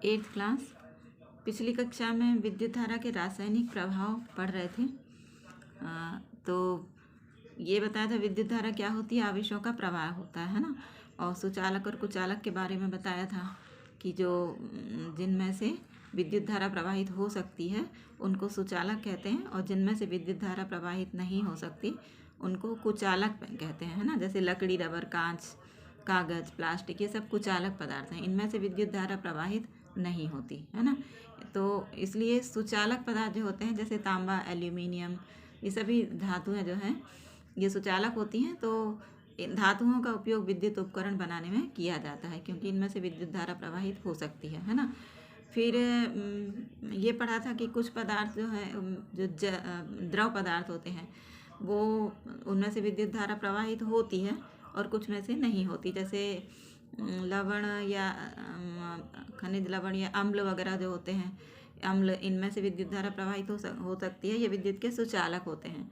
Eighth class. पिछली कक्षा में विद्युत धारा के रासायनिक प्रभाव पढ़ रहे थे। तो ये बताया था विद्युत धारा क्या होती है, आवेशों का प्रवाह होता है ना। और सुचालक और कुचालक के बारे में बताया था कि जो जिनमें से विद्युत धारा प्रवाहित हो सकती है उनको सुचालक कहते हैं, और जिनमें से विद्युत धारा प्रवाहित नहीं हो सकती उनको कुचालक कहते हैं, है ना। जैसे लकड़ी, रबर, कांच, कागज़, प्लास्टिक, ये सब कुचालक पदार्थ हैं। इनमें से विद्युत धारा प्रवाहित नहीं होती, है ना। तो इसलिए सुचालक पदार्थ जो होते हैं जैसे तांबा, एल्यूमिनियम, ये सभी धातुएं जो हैं ये सुचालक होती हैं। तो इन धातुओं का उपयोग विद्युत उपकरण बनाने में किया जाता है क्योंकि इनमें से विद्युत धारा प्रवाहित हो सकती है ना। फिर ये पढ़ा था कि कुछ पदार्थ जो है जो द्रव पदार्थ होते हैं वो उनमें से विद्युत धारा प्रवाहित होती है और कुछ में से नहीं होती। जैसे लवण या खनिज लवण या अम्ल वगैरह जो होते हैं, अम्ल, इनमें से विद्युत धारा प्रवाहित हो सकती है। ये विद्युत के सुचालक होते हैं।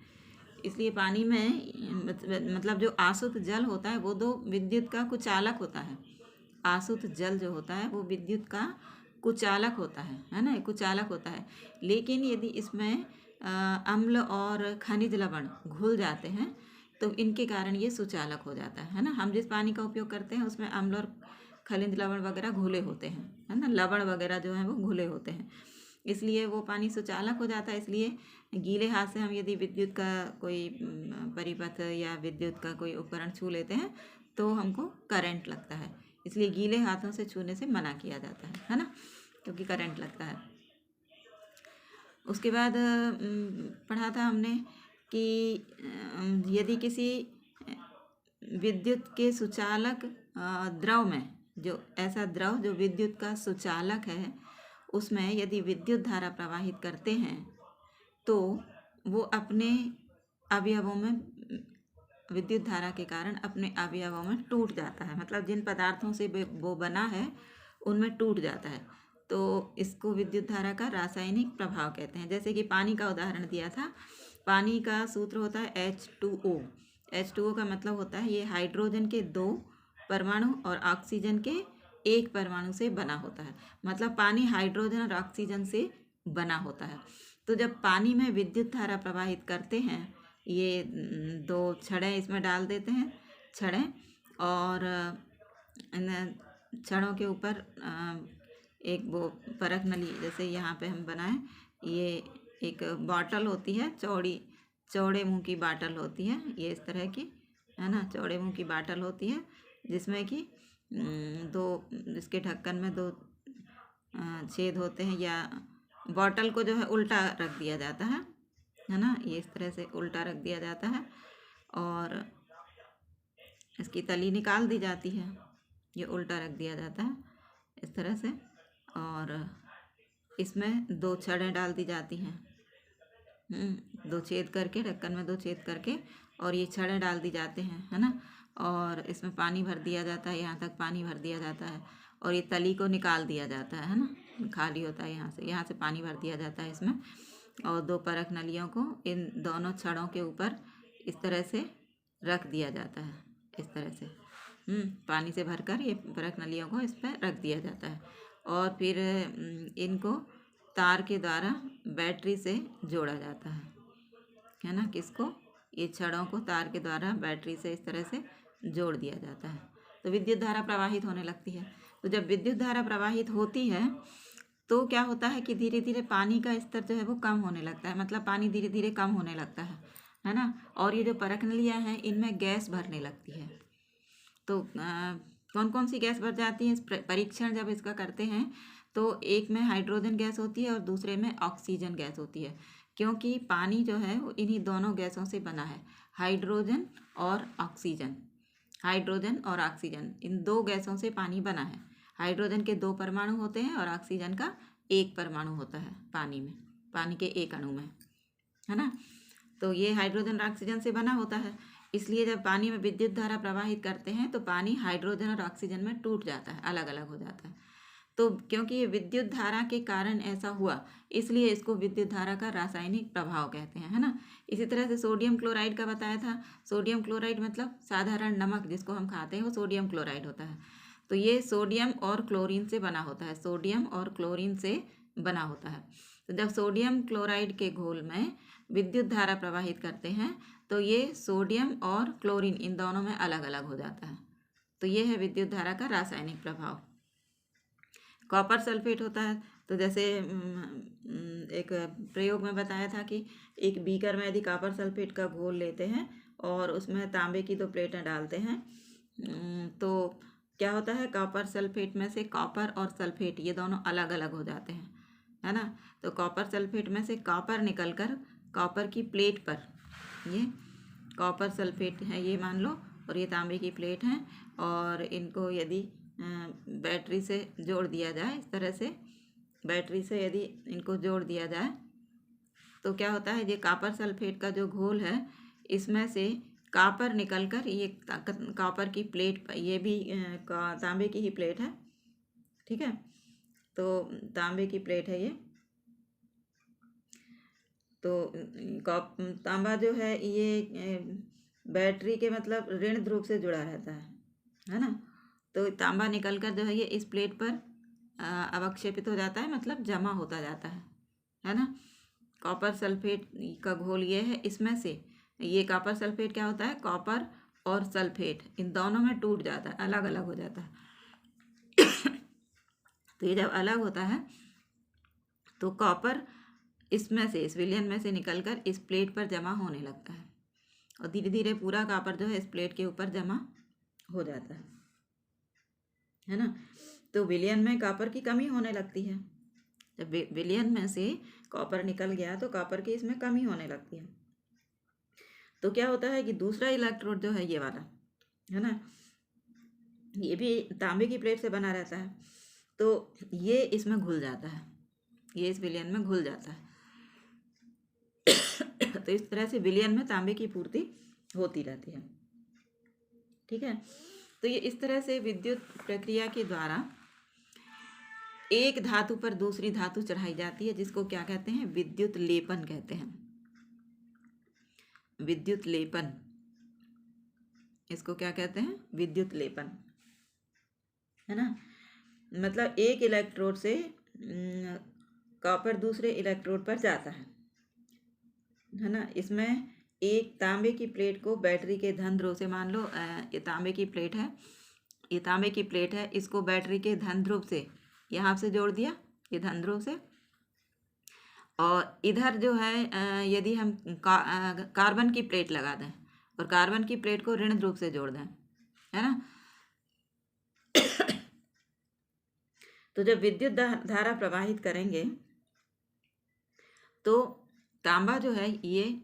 इसलिए पानी में मतलब जो आसुत जल होता है वो तो विद्युत का कुचालक होता है। आसुत जल जो होता है वो विद्युत का कुचालक होता है ना, कुचालक होता है। लेकिन यदि इसमें अम्ल और खनिज लवण घुल जाते हैं तो इनके कारण ये सुचालक हो जाता है ना। हम जिस पानी का उपयोग करते हैं उसमें अम्ल और खनिज लवण वगैरह घुले होते हैं, है ना। लवण वगैरह जो हैं वो घुले होते हैं, इसलिए वो पानी सुचालक हो जाता है। इसलिए गीले हाथ से हम यदि विद्युत का कोई परिपथ या विद्युत का कोई उपकरण छू लेते हैं तो हमको करंट लगता है। इसलिए गीले हाथों से छूने से मना किया जाता है ना, क्योंकि करंट लगता है। उसके बाद पढ़ा था हमने कि यदि किसी विद्युत के सुचालक द्रव में, जो ऐसा द्रव जो विद्युत का सुचालक है, उसमें यदि विद्युत धारा प्रवाहित करते हैं तो वो अपने अवयवों में विद्युत धारा के कारण अपने अवयवों में टूट जाता है। मतलब जिन पदार्थों से वो बना है उनमें टूट जाता है। तो इसको विद्युत धारा का रासायनिक प्रभाव कहते हैं। जैसे कि पानी का उदाहरण दिया था। पानी का सूत्र होता है H2O। H2O का मतलब होता है ये हाइड्रोजन के 2 परमाणु और ऑक्सीजन के 1 परमाणु से बना होता है। मतलब पानी हाइड्रोजन और ऑक्सीजन से बना होता है। तो जब पानी में विद्युत धारा प्रवाहित करते हैं, ये 2 छड़ें इसमें डाल देते हैं, छड़ें, और इन छड़ों के ऊपर एक वो परख नली, जैसे यहाँ पे हम बनाएं, ये एक बॉटल होती है, चौड़े मुंह की बॉटल होती है, ये इस तरह की, है ना, चौड़े मुंह की बॉटल होती है जिसमें कि 2, इसके ढक्कन में 2 छेद होते हैं, या बॉटल को जो है उल्टा रख दिया जाता है ना। ये इस तरह से उल्टा रख दिया जाता है और इसकी तली निकाल दी जाती है। ये उल्टा रख दिया जाता है इस तरह से, और इसमें 2 छड़ें डाल दी जाती हैं, 2 छेद करके, ढक्कन में 2 छेद करके, और ये छड़ें डाल दी जाते हैं, है ना। और इसमें पानी भर दिया जाता है, यहाँ तक पानी भर दिया जाता है, और ये तली को निकाल दिया जाता है ना, खाली होता है, यहाँ से पानी भर दिया जाता है इसमें। और 2 परख नलियों को इन दोनों छड़ों के ऊपर इस तरह से रख दिया जाता है, इस तरह से पानी से भरकर ये परख नलियों को इस पर रख दिया जाता है। और फिर इनको तार के द्वारा बैटरी से जोड़ा जाता है ना। किसको? ये छड़ों को तार के द्वारा बैटरी से इस तरह से जोड़ दिया जाता है, तो विद्युत धारा प्रवाहित होने लगती है। तो जब विद्युत धारा प्रवाहित होती है तो क्या होता है कि धीरे धीरे पानी का स्तर जो है वो कम होने लगता है। मतलब पानी धीरे धीरे कम होने लगता है ना। और ये जो परख नलियाँ हैं इनमें गैस भरने लगती है। तो कौन कौन सी गैस भर जाती है? परीक्षण जब इसका करते हैं तो एक में हाइड्रोजन गैस होती है और दूसरे में ऑक्सीजन गैस होती है, क्योंकि पानी जो है वो इन्हीं दोनों गैसों से बना है, हाइड्रोजन और ऑक्सीजन। हाइड्रोजन और ऑक्सीजन, इन 2 गैसों से पानी बना है। हाइड्रोजन के 2 परमाणु होते हैं और ऑक्सीजन का 1 परमाणु होता है पानी में, पानी के 1 अणु में, है ना। तो ये हाइड्रोजन और ऑक्सीजन से बना होता है। इसलिए जब पानी में विद्युत धारा प्रवाहित करते हैं तो पानी हाइड्रोजन और ऑक्सीजन में टूट जाता है, अलग अलग हो जाता है। तो क्योंकि ये विद्युत धारा के कारण ऐसा हुआ, इसलिए इसको विद्युत धारा का रासायनिक प्रभाव कहते हैं, है ना। इसी तरह से सोडियम क्लोराइड का बताया था। सोडियम क्लोराइड मतलब साधारण नमक जिसको हम खाते हैं वो सोडियम क्लोराइड होता है। तो ये सोडियम और क्लोरीन से बना होता है, सोडियम और क्लोरीन से बना होता है। तो जब सोडियम क्लोराइड के घोल में विद्युत धारा प्रवाहित करते हैं तो ये सोडियम और क्लोरीन इन दोनों में अलग अलग हो जाता है। तो ये है विद्युत धारा का रासायनिक प्रभाव। कॉपर सल्फेट होता है, तो जैसे एक प्रयोग में बताया था कि एक बीकर में यदि कॉपर सल्फेट का घोल लेते हैं और उसमें तांबे की 2 प्लेटें डालते हैं, तो क्या होता है, कॉपर सल्फेट में से कॉपर और सल्फेट ये दोनों अलग अलग हो जाते हैं, है ना। तो कॉपर सल्फेट में से कॉपर निकलकर कॉपर की प्लेट पर, ये कॉपर सल्फेट है ये मान लो, और ये तांबे की प्लेट हैं, और इनको यदि बैटरी से जोड़ दिया जाए, इस तरह से बैटरी से यदि इनको जोड़ दिया जाए तो क्या होता है, ये कॉपर सल्फेट का जो घोल है इसमें से कॉपर निकलकर ये कॉपर की प्लेट पर, ये भी तांबे की ही प्लेट है, ठीक है। तो तांबे की प्लेट है ये, तो तांबा जो है ये बैटरी के मतलब ऋण ध्रुव से जुड़ा रहता है ना। तो तांबा निकलकर जो है ये इस प्लेट पर अवक्षेपित हो जाता है, मतलब जमा होता जाता है ना। कॉपर सल्फेट का घोल ये है, इसमें से ये कॉपर सल्फेट क्या होता है, कॉपर और सल्फेट इन दोनों में टूट जाता है, अलग अलग हो जाता है। तो ये जब अलग होता है तो कॉपर इसमें से, इस विलयन में से निकलकर इस प्लेट पर जमा होने लगता है, और धीरे धीरे पूरा कॉपर जो है इस प्लेट के ऊपर जमा हो जाता है ना। तो विलयन में कॉपर की कमी होने लगती है। जब विलयन में से कॉपर निकल गया तो कॉपर की इसमें कमी होने लगती है। तो क्या होता है कि दूसरा इलेक्ट्रोड जो है ये वाला, है ना, ये भी तांबे की प्लेट से बना रहता है, तो ये इसमें घुल जाता है, ये इस विलयन में घुल जाता है। तो इस तरह से विलयन में तांबे की पूर्ति होती रहती है, ठीक है। तो ये इस तरह से विद्युत प्रक्रिया के द्वारा एक धातु पर दूसरी धातु चढ़ाई जाती है, जिसको क्या कहते हैं, विद्युत लेपन कहते हैं, विद्युत लेपन, इसको क्या कहते हैं, विद्युत लेपन, है ना। मतलब एक इलेक्ट्रोड से कॉपर दूसरे इलेक्ट्रोड पर जाता है ना। इसमें एक तांबे की प्लेट को बैटरी के धन ध्रुव से, मान लो ये तांबे की प्लेट है, ये तांबे की प्लेट है, इसको बैटरी के धन ध्रुव से यहाँ से जोड़ दिया, ये धन ध्रुव से, और इधर जो है यदि हम कार्बन की प्लेट लगा दें और कार्बन की प्लेट को ऋण ध्रुव से जोड़ दें, है ना। तो जब विद्युत धारा प्रवाहित करेंगे तो तांबा जो है ये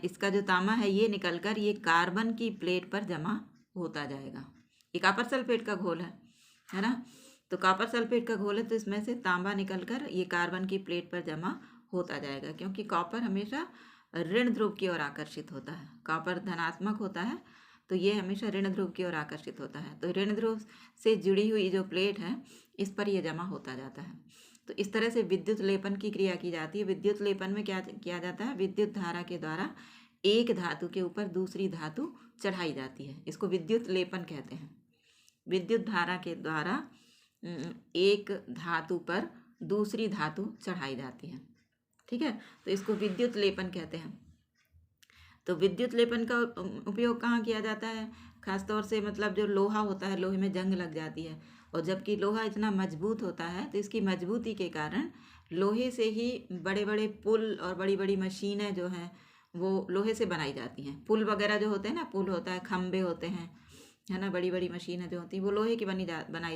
इसका जो तांबा है ये निकलकर ये कार्बन की प्लेट पर जमा होता जाएगा। ये कॉपर सल्फेट का घोल है ना। तो कॉपर सल्फेट का घोल है, तो इसमें से तांबा निकलकर ये कार्बन की प्लेट पर जमा होता जाएगा, क्योंकि कॉपर हमेशा ऋण ध्रुव की ओर आकर्षित होता है। कॉपर धनात्मक होता है तो ये हमेशा ऋण ध्रुव की ओर आकर्षित होता है, तो ऋण ध्रुव से जुड़ी हुई जो प्लेट है इस पर यह जमा होता जाता है। तो इस तरह से विद्युत लेपन की क्रिया की जाती है। विद्युत लेपन में क्या किया जाता है, विद्युत धारा के द्वारा एक धातु के ऊपर दूसरी धातु चढ़ाई जाती है, इसको विद्युत लेपन कहते हैं। विद्युत धारा के द्वारा एक धातु पर दूसरी धातु चढ़ाई जाती है, ठीक है, तो इसको विद्युत लेपन कहते हैं। तो विद्युत लेपन का उपयोग कहाँ किया जाता है, खासतौर से मतलब जो लोहा होता है, लोहे में जंग लग जाती है, और जबकि लोहा इतना मजबूत होता है तो इसकी मजबूती के कारण लोहे से ही बड़े बड़े पुल और बड़ी बड़ी मशीनें जो हैं वो लोहे से बनाई जाती हैं। पुल वगैरह जो होते हैं ना, पुल होता है, खंबे होते हैं, है ना, बड़ी बड़ी मशीनें जो होती हैं वो लोहे की बनाई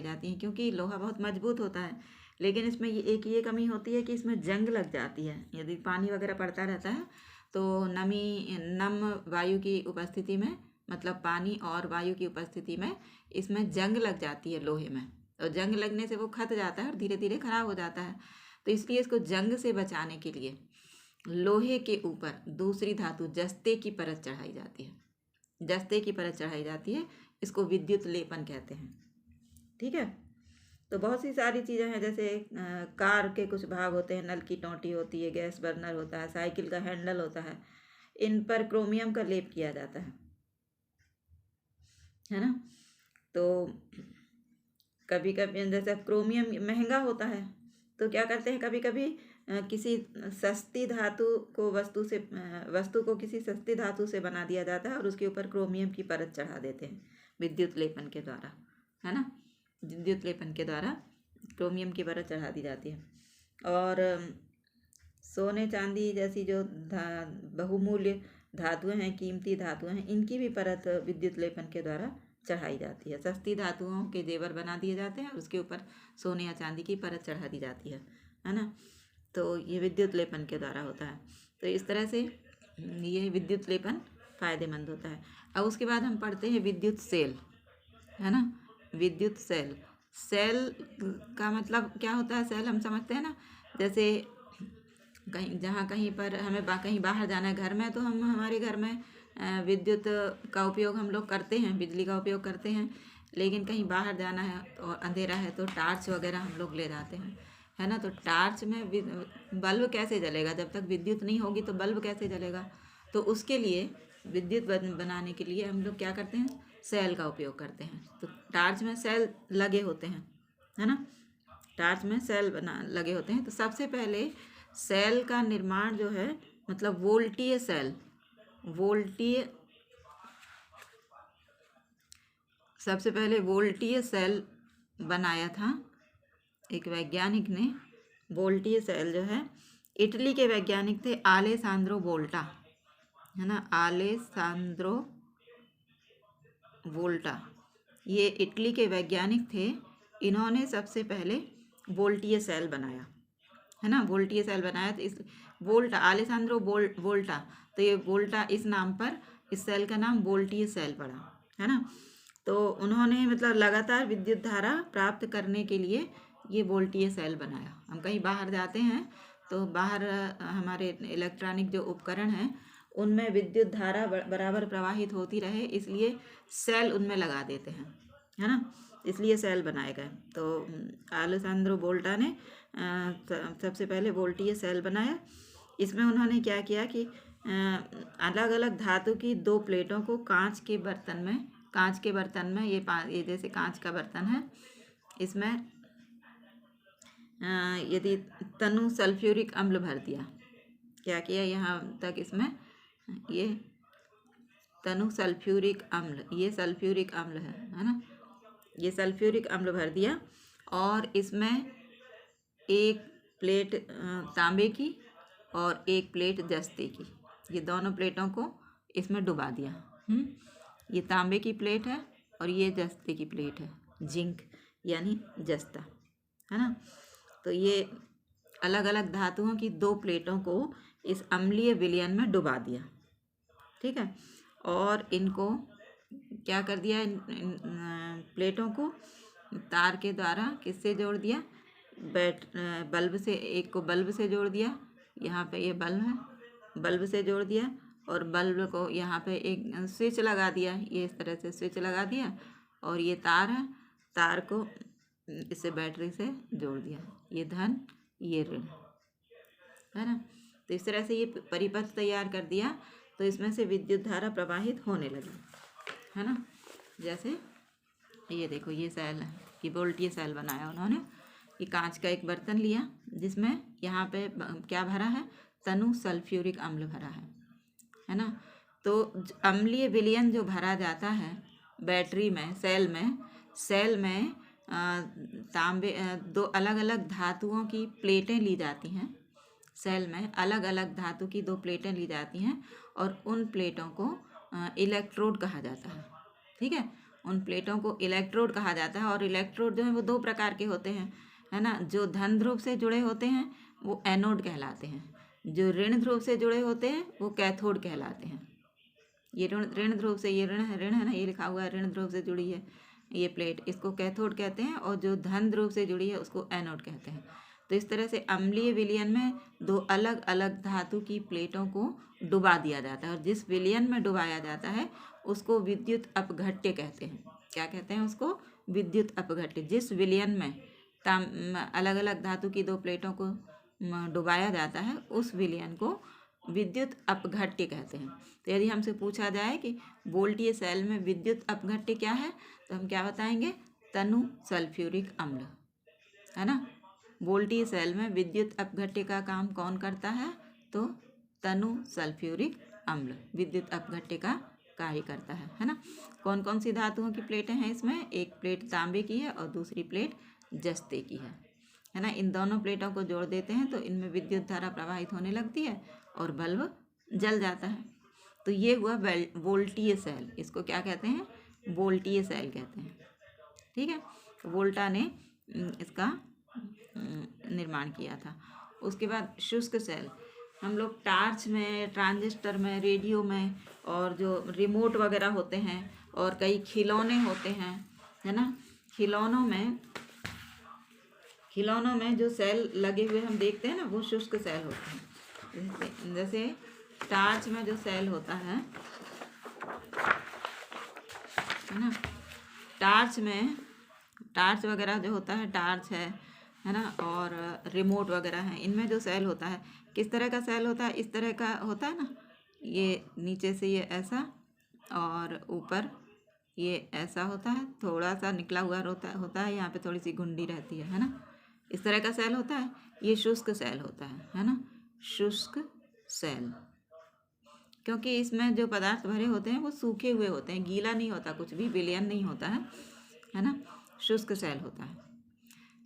जाती हैं, क्योंकि लोहा बहुत मजबूत होता है। लेकिन इसमें ये कमी होती है कि इसमें जंग लग जाती है। यदि पानी वगैरह पड़ता रहता है तो नम वायु की उपस्थिति में, मतलब पानी और वायु की उपस्थिति में इसमें जंग लग जाती है लोहे में, और जंग लगने से वो खत जाता है और धीरे धीरे खराब हो जाता है। तो इसलिए इसको जंग से बचाने के लिए लोहे के ऊपर दूसरी धातु जस्ते की परत चढ़ाई जाती है, जस्ते की परत चढ़ाई जाती है, इसको विद्युत लेपन कहते हैं, ठीक है। तो बहुत सी सारी चीज़ें हैं, जैसे कार के कुछ भाग होते हैं, नल की टोंटी होती है, गैस बर्नर होता है, साइकिल का हैंडल होता है, इन पर क्रोमियम का लेप किया जाता है ना। तो कभी कभी जैसे क्रोमियम महंगा होता है तो क्या करते हैं, कभी कभी किसी सस्ती धातु को वस्तु को किसी सस्ती धातु से बना दिया जाता है और उसके ऊपर क्रोमियम की परत चढ़ा देते हैं विद्युत लेपन के द्वारा, है ना। विद्युत लेपन के द्वारा क्रोमियम की परत चढ़ा दी जाती है। और सोने चांदी जैसी जो बहुमूल्य धातुएं हैं, कीमती धातुएं हैं, इनकी भी परत विद्युत लेपन के द्वारा चढ़ाई जाती है। सस्ती धातुओं के जेवर बना दिए जाते हैं और उसके ऊपर सोने या चांदी की परत चढ़ा दी जाती है ना। तो ये विद्युत लेपन के द्वारा होता है। तो इस तरह से ये विद्युत लेपन फायदेमंद होता है। अब उसके बाद हम पढ़ते हैं विद्युत सेल, है ना। विद्युत सेल, सेल का मतलब क्या होता है? सेल हम समझते हैं ना, जैसे कहीं पर हमें कहीं बाहर जाना है घर में, तो हम हमारे घर में विद्युत का उपयोग हम लोग करते हैं, बिजली का उपयोग करते हैं। लेकिन कहीं बाहर जाना है और अंधेरा है तो टार्च वगैरह हम लोग ले जाते हैं, है ना। तो टार्च में बल्ब कैसे जलेगा? जब तक विद्युत नहीं होगी तो बल्ब कैसे जलेगा? तो उसके लिए विद्युत बनाने के लिए हम लोग क्या करते हैं? सेल का उपयोग करते हैं। तो टार्च में सेल लगे होते हैं, है ना। टार्च में सेल लगे होते हैं। तो सबसे पहले सेल का निर्माण जो है, मतलब वोल्टीय सेल, सबसे पहले वोल्टीय सेल बनाया था एक वैज्ञानिक ने। वोल्टीय सेल जो है, इटली के वैज्ञानिक थे आलेसांद्रो वोल्टा, है ना। आलेसांद्रो वोल्टा, ये इटली के वैज्ञानिक थे। इन्होंने सबसे पहले वोल्टीय सेल बनाया, है ना। वोल्टीय सेल बनाया। तो इस वोल्टा, आलेसांद्रो वोल्टा, तो ये वोल्टा इस नाम पर इस सेल का नाम वोल्टीय सेल पड़ा, है ना। तो उन्होंने मतलब लगातार विद्युत धारा प्राप्त करने के लिए ये वोल्टीय सेल बनाया। हम कहीं बाहर जाते हैं तो बाहर हमारे इलेक्ट्रॉनिक जो उपकरण हैं उनमें विद्युत धारा बराबर प्रवाहित होती रहे, इसलिए सेल उनमें लगा देते हैं, है ना। इसलिए सेल बनाए गए। तो आलेसांद्रो वोल्टा ने सबसे पहले वोल्टीय सेल बनाया। इसमें उन्होंने क्या किया कि अलग अलग धातु की दो प्लेटों को कांच के बर्तन में ये जैसे कांच का बर्तन है, इसमें यदि तनु सल्फ्यूरिक अम्ल भर दिया। क्या किया यहाँ तक? इसमें ये तनु सल्फ्यूरिक अम्ल, ये सल्फ्यूरिक अम्ल है ना। ये सल्फ्यूरिक अम्ल भर दिया और इसमें एक प्लेट तांबे की और एक प्लेट जस्ते की, ये दोनों प्लेटों को इसमें डुबा दिया। ये तांबे की प्लेट है और ये जस्ते की प्लेट है, जिंक यानी जस्ता, है ना। तो ये अलग अलग धातुओं की दो प्लेटों को इस अम्लीय विलयन में डुबा दिया, ठीक है। और इनको क्या कर दिया? इन प्लेटों को तार के द्वारा किससे जोड़ दिया? बल्ब से, एक को बल्ब से जोड़ दिया, यहाँ पे ये बल्ब है, बल्ब से जोड़ दिया। और बल्ब को यहाँ पे एक स्विच लगा दिया, ये इस तरह से स्विच लगा दिया। और ये तार है, तार को इसे बैटरी से जोड़ दिया, ये धन ये ऋण, है ना। तो इस तरह से ये परिपथ तैयार कर दिया। तो इसमें से विद्युत धारा प्रवाहित होने लगी, है ना। जैसे ये देखो, ये सेल है, ये वोल्टीय सेल बनाया उन्होंने। ये कांच का एक बर्तन लिया जिसमें यहाँ पे क्या भरा है? तनु सल्फ्यूरिक अम्ल भरा है ना। तो अम्लीय विलयन जो भरा जाता है बैटरी में, सेल में तांबे दो अलग अलग धातुओं की प्लेटें ली जाती हैं। सेल में अलग अलग धातु की दो प्लेटें ली जाती हैं और उन प्लेटों को इलेक्ट्रोड कहा जाता है, ठीक है। उन प्लेटों को इलेक्ट्रोड कहा जाता है। और इलेक्ट्रोड जो है वो दो प्रकार के होते हैं, है ना। जो धन ध्रुव से जुड़े होते हैं वो एनोड कहलाते हैं, जो ऋण ध्रुव से जुड़े होते हैं वो कैथोड कहलाते हैं। ये ऋण ध्रुव से, ये ऋण है ना, ये लिखा हुआ है ऋण ध्रुव से जुड़ी है ये प्लेट, इसको कैथोड कहते हैं। और जो धन ध्रुव से जुड़ी है उसको एनोड कहते हैं। तो इस तरह से अम्लीय विलयन में दो अलग अलग धातु की प्लेटों को डुबा दिया जाता है। और जिस विलयन में डुबाया जाता है उसको विद्युत अपघट्य कहते हैं। क्या कहते हैं उसको? विद्युत अपघट्य। जिस विलयन में अलग अलग धातु की दो प्लेटों को डुबाया जाता है उस विलयन को विद्युत अपघट्य कहते हैं। तो यदि हमसे पूछा जाए कि वोल्टीय सेल में विद्युत अपघट्य क्या है, तो हम क्या बताएंगे? तनु सल्फ्यूरिक अम्ल, है ना। वोल्टी सेल में विद्युत अपघट्य का काम कौन करता है? तो तनु सल्फ्यूरिक अम्ल विद्युत अपघट्य का कार्य करता है ना। कौन कौन सी धातुओं की प्लेटें हैं इसमें? एक प्लेट तांबे की है और दूसरी प्लेट जस्ते की है ना। इन दोनों प्लेटों को जोड़ देते हैं तो इनमें विद्युत धारा प्रवाहित होने लगती है और बल्ब जल जाता है। तो ये हुआ वोल्टीय सेल। इसको क्या कहते हैं? वोल्टीय सेल कहते हैं। ठीक है, वोल्टा ने इसका निर्माण किया था। उसके बाद शुष्क सेल, हम लोग टार्च में, ट्रांजिस्टर में, रेडियो में और जो रिमोट वगैरह होते हैं और कई खिलौने होते हैं, है ना। खिलौनों में जो सेल लगे हुए हम देखते हैं ना, वो शुष्क सेल होते हैं। जैसे टार्च में जो सेल होता है ना, टार्च वगैरह जो होता है, टार्च है ना, और रिमोट वगैरह हैं, इनमें जो सेल होता है किस तरह का सेल होता है? इस तरह का होता है ना, ये नीचे से ये ऐसा और ऊपर ये ऐसा होता है, थोड़ा सा निकला हुआ होता है, यहाँ पे थोड़ी सी घुंडी रहती है ना। इस तरह का सेल होता है, ये शुष्क सेल होता है ना। शुष्क सेल, क्योंकि इसमें जो पदार्थ भरे होते हैं वो सूखे हुए होते हैं, गीला नहीं होता, कुछ भी विलयन नहीं होता है ना। शुष्क सेल होता है।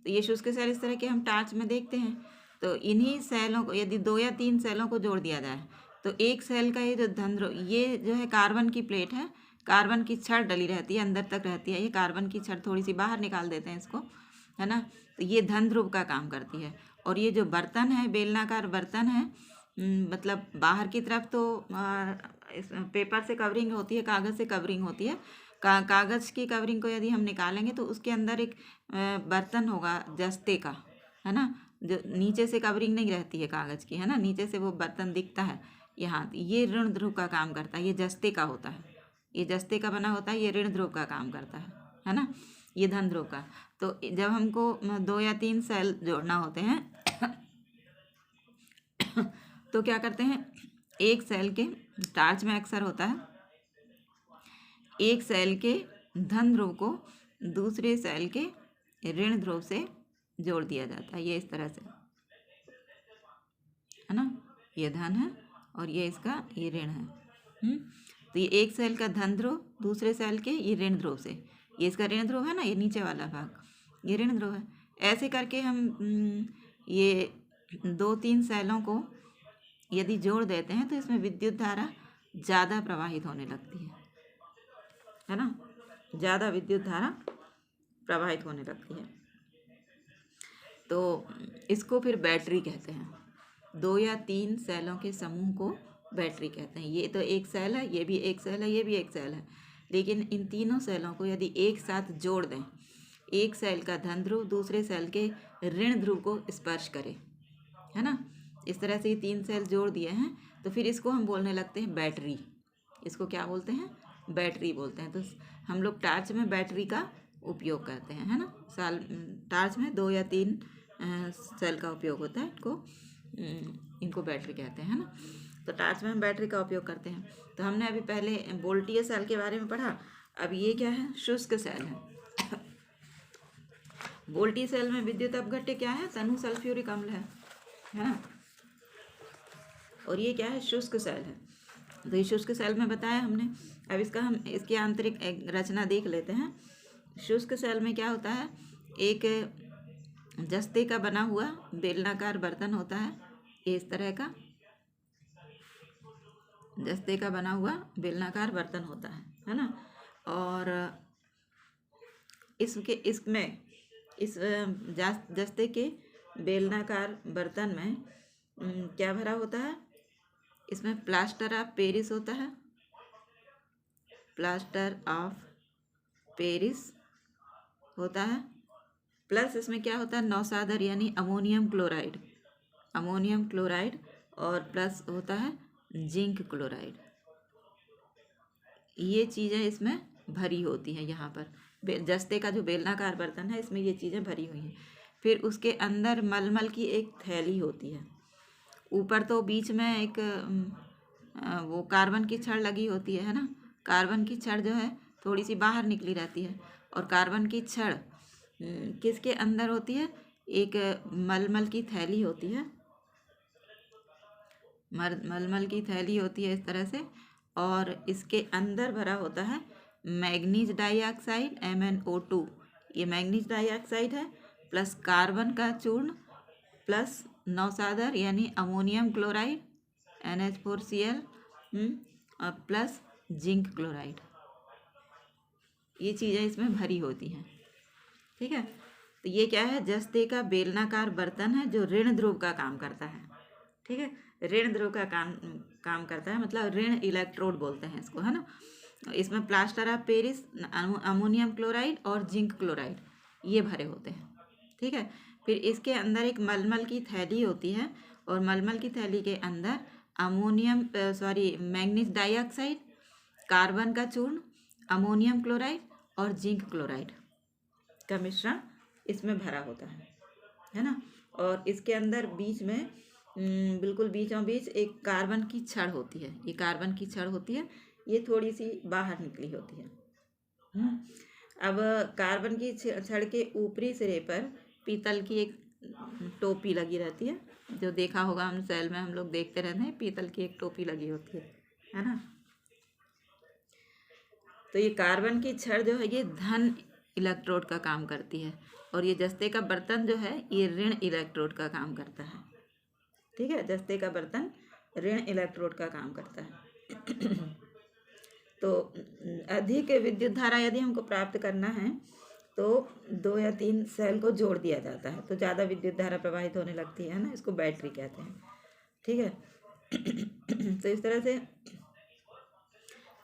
तो ये शुष्क सेल इस तरह के हम टार्च में देखते हैं। तो इन्हीं सेलों को यदि 2 या 3 सेलों को जोड़ दिया जाए तो एक सेल का ये जो धन, ये जो है कार्बन की प्लेट है, कार्बन की छड़ डली रहती है, अंदर तक रहती है। ये कार्बन की छड़ थोड़ी सी बाहर निकाल देते हैं इसको, है ना। तो ये धन ध्रुव का काम करती है। और ये जो बर्तन है, बेलनाकार बर्तन है, मतलब बाहर की तरफ तो इस पेपर से कवरिंग होती है, कागज़ से कवरिंग होती है। कागज़ की कवरिंग को यदि हम निकालेंगे तो उसके अंदर एक बर्तन होगा जस्ते का, है ना, जो नीचे से कवरिंग नहीं रहती है कागज़ की, है ना, नीचे से वो बर्तन दिखता है यहाँ। ये ऋण ध्रुव का काम करता है, ये जस्ते का होता है, ये जस्ते का बना होता है, ये ऋण ध्रुव का काम करता है ना, ये धन ध्रुव का। तो जब हमको 2 या 3 सेल जोड़ना होते हैं तो क्या करते हैं, एक सेल के, टार्च में अक्सर होता है, एक सेल के धन ध्रुव को दूसरे सेल के ऋण ध्रुव से जोड़ दिया जाता है। ये इस तरह से, है ना, ये धन है और ये इसका ये ऋण है। तो ये एक सेल का धन ध्रुव दूसरे सेल के ये ऋण ध्रुव से, ये इसका ऋण ध्रुव है ना, ये नीचे वाला भाग ये ऋण ध्रुव है। ऐसे करके हम ये 2-3 सेलों को यदि जोड़ देते हैं तो इसमें विद्युत धारा ज़्यादा प्रवाहित होने लगती है ना, ज़्यादा विद्युत धारा प्रवाहित होने लगती है। तो इसको फिर बैटरी कहते हैं। 2 या 3 सेलों के समूह को बैटरी कहते हैं। ये तो एक सेल है, ये भी एक सेल है, ये भी एक सेल है, लेकिन इन तीनों सेलों को यदि एक साथ जोड़ दें, एक सेल का धन ध्रुव दूसरे सेल के ऋण ध्रुव को स्पर्श करे, है ना, इस तरह से ये 3 सेल जोड़ दिए हैं तो फिर इसको हम बोलने लगते हैं बैटरी। इसको क्या बोलते हैं? बैटरी बोलते हैं। तो हम लोग टार्च में बैटरी का उपयोग करते हैं, है ना। टार्च में 2 या 3 सेल का उपयोग होता है, इनको बैटरी कहते हैं, है ना। तो टार्च में हम बैटरी का उपयोग करते हैं। तो हमने अभी पहले वोल्टीय सेल के बारे में पढ़ा। अब ये क्या है? शुष्क सेल है। वोल्टीय सेल में विद्युत अपघट्य क्या है? तनु सल्फ्यूरिक अम्ल है ना। और ये क्या है? शुष्क सेल है। तो ये शुष्क सेल में बताया हमने। अब हम इसकी आंतरिक रचना देख लेते हैं। शुष्क सेल में क्या होता है? एक जस्ते का बना हुआ बेलनाकार बर्तन होता है, ये इस तरह का जस्ते का बना हुआ बेलनाकार बर्तन होता है ना। और इसमें इस जस्ते के बेलनाकार बर्तन में क्या भरा होता है? इसमें प्लास्टर ऑफ पेरिस होता है, प्लास्टर ऑफ पेरिस होता है, प्लस इसमें क्या होता है? नौसादर यानी अमोनियम क्लोराइड और प्लस होता है जिंक क्लोराइड। ये चीज़ें इसमें भरी होती हैं। यहाँ पर जस्ते का जो बेलनाकार बर्तन है, इसमें ये चीज़ें भरी हुई हैं। फिर उसके अंदर मलमल की एक थैली होती है। ऊपर तो बीच में एक वो कार्बन की छड़ लगी होती है ना। कार्बन की छड़ जो है थोड़ी सी बाहर निकली रहती है और कार्बन की छड़ किसके अंदर होती है? एक मलमल की थैली होती है, मलमल की थैली होती है इस तरह से, और इसके अंदर भरा होता है मैग्नीज डाइऑक्साइड MnO2। ये मैग्नीज डाइऑक्साइड है प्लस कार्बन का चूर्ण प्लस नौसादर यानी अमोनियम क्लोराइड NH4Cl और प्लस जिंक क्लोराइड। ये चीज़ें इसमें भरी होती हैं। ठीक है, तो ये क्या है? जस्ते का बेलनाकार बर्तन है जो ऋण ध्रुव का काम करता है। ठीक है, ऋण ध्रुव का काम करता है, मतलब ऋण इलेक्ट्रोड बोलते हैं इसको, है ना। इसमें plaster of Paris, ammonium chloride और जिंक क्लोराइड ये भरे होते हैं। ठीक है, फिर इसके अंदर एक मलमल की थैली होती है और मलमल की थैली के अंदर मैग्नीज डाइऑक्साइड, कार्बन का चूर्ण, अमोनियम क्लोराइड और जिंक क्लोराइड का मिश्रण इसमें भरा होता है ना। और इसके अंदर बीच में बिल्कुल बीचों बीच एक कार्बन की छड़ होती है। ये कार्बन की छड़ होती है, ये थोड़ी सी बाहर निकली होती है। अब कार्बन की छड़ के ऊपरी सिरे पर पीतल की एक टोपी लगी रहती है, जो देखा होगा हम सेल में हम लोग देखते रहते हैं, पीतल की एक टोपी लगी होती है ना। तो ये कार्बन की छड़ जो है ये धन इलेक्ट्रोड का काम करती है और ये जस्ते का बर्तन जो है ये ऋण इलेक्ट्रोड का काम करता है। ठीक है, जस्ते का बर्तन ऋण इलेक्ट्रोड का काम करता है। तो अधिक विद्युत धारा यदि हमको प्राप्त करना है तो 2 या 3 सेल को जोड़ दिया जाता है, तो ज़्यादा विद्युत धारा प्रवाहित होने लगती है ना, इसको बैटरी कहते हैं। ठीक है, तो इस तरह से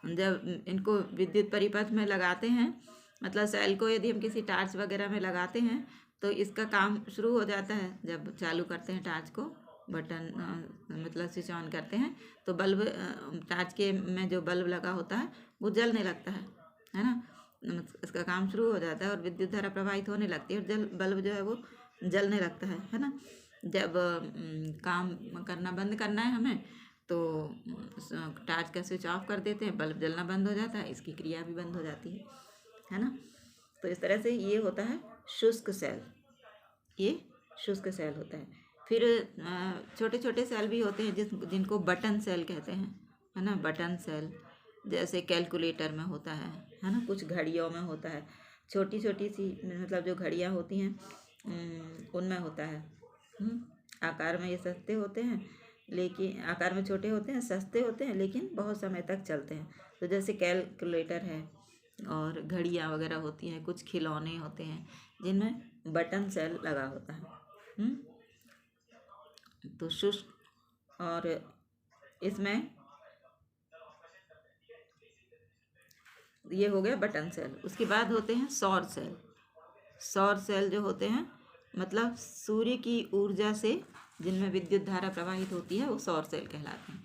जब इनको विद्युत परिपथ में लगाते हैं, मतलब सेल को यदि हम किसी टार्च वगैरह में लगाते हैं तो इसका काम शुरू हो जाता है। जब चालू करते हैं टार्च को, बटन मतलब स्विच ऑन करते हैं तो बल्ब, टार्च के में जो बल्ब लगा होता है वो जलने लगता है ना। इसका काम शुरू हो जाता है और विद्युत धारा प्रवाहित होने लगती है और बल्ब जो है वो जलने लगता है ना। जब काम करना बंद करना है हमें तो टार्च का स्विच ऑफ कर देते हैं, बल्ब जलना बंद हो जाता है, इसकी क्रिया भी बंद हो जाती है ना। तो इस तरह से ये होता है शुष्क सेल, ये शुष्क सेल होता है। फिर छोटे छोटे सेल भी होते हैं जिनको बटन सेल कहते हैं, है ना। बटन सेल जैसे कैलकुलेटर में होता है ना, कुछ घड़ियों में होता है, छोटी छोटी सी मतलब जो घड़ियाँ होती हैं उनमें होता है। आकार में ये सस्ते होते हैं, लेकिन आकार में छोटे होते हैं, सस्ते होते हैं, लेकिन बहुत समय तक चलते हैं। तो जैसे कैलकुलेटर है और घड़ियाँ वगैरह होती हैं, कुछ खिलौने होते हैं जिनमें बटन सेल लगा होता है। तो शुष्क, और इसमें ये हो गया बटन सेल। उसके बाद होते हैं सौर सेल। सौर सेल जो होते हैं मतलब सूर्य की ऊर्जा से जिनमें विद्युत धारा प्रवाहित होती है वो सौर सेल कहलाते हैं।